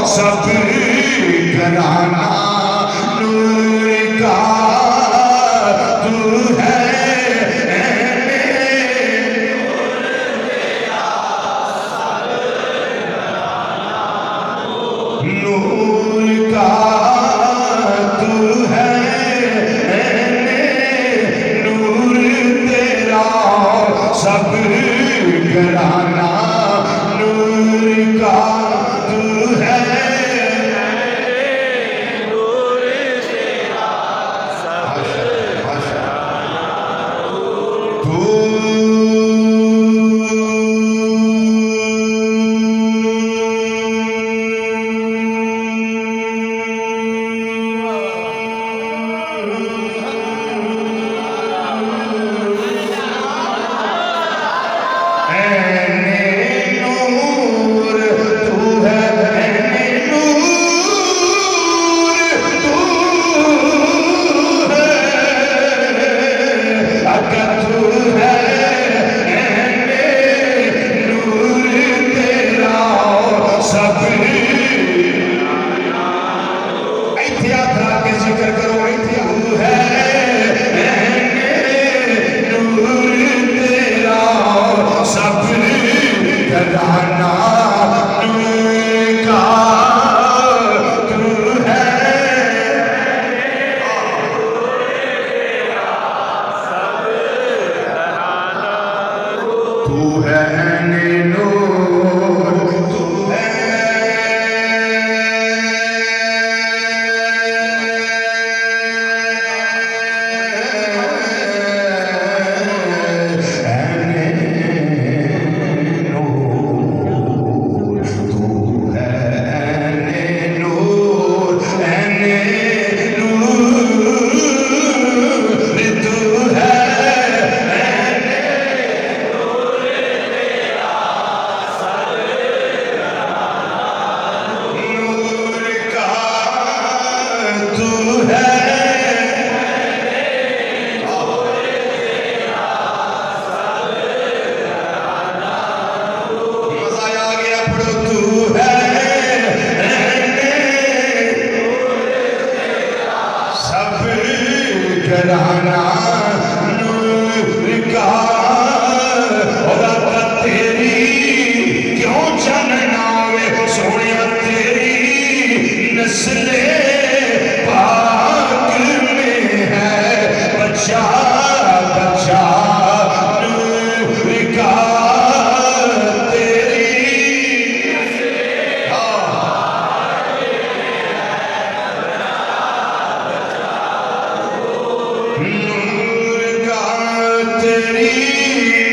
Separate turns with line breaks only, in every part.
सब घराना नूर का तू है। नूर का तू है, नूर तेरा सब घराना नूर का तू है। नूर तेरा सब घराना नूर का। और तेरी क्यों जानना वे सोने तेरी नस्ले पाक में है बच्चा बच्चा नूर का तेरी।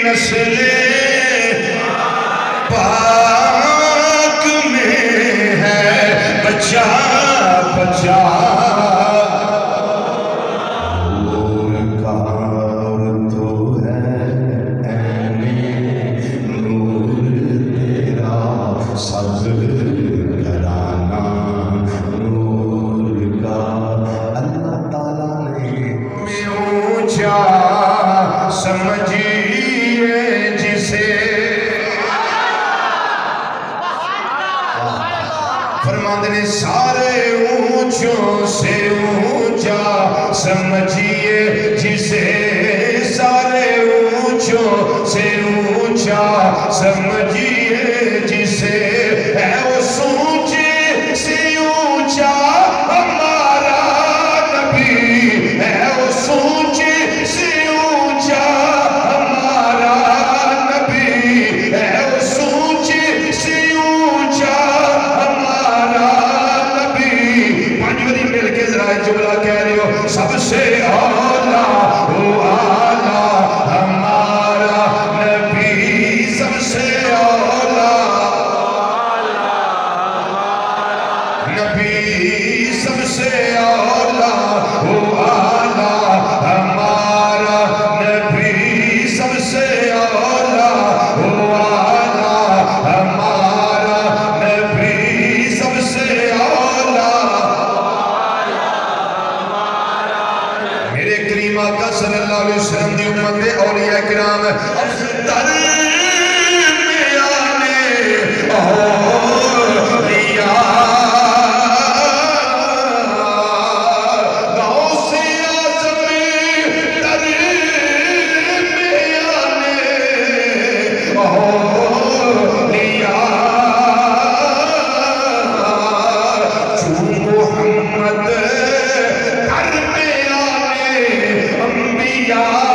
नस्ले पाक में है बच्चा बच्चा नूर का तो है नूर तेरा सब घराना नूर का। अल्लाह ताला ने ऊंचा समझिए जिसे फरमाते ने सारे ऊंचों से ऊंचा समझिए जिसे। सारे ऊंचों से ऊंचा समझिए जिसे है उस ऊंचे से ऊंचा हमारा नबी है। उस ऊंचे से ऊंचा हमारा नबी है। उस ऊंचे से ऊंचा हमारा नबी। पांच बारी मिल के जरा जुमला कह रहे हो सबसे आला वो आला हमारा नबी सबसे आला। यार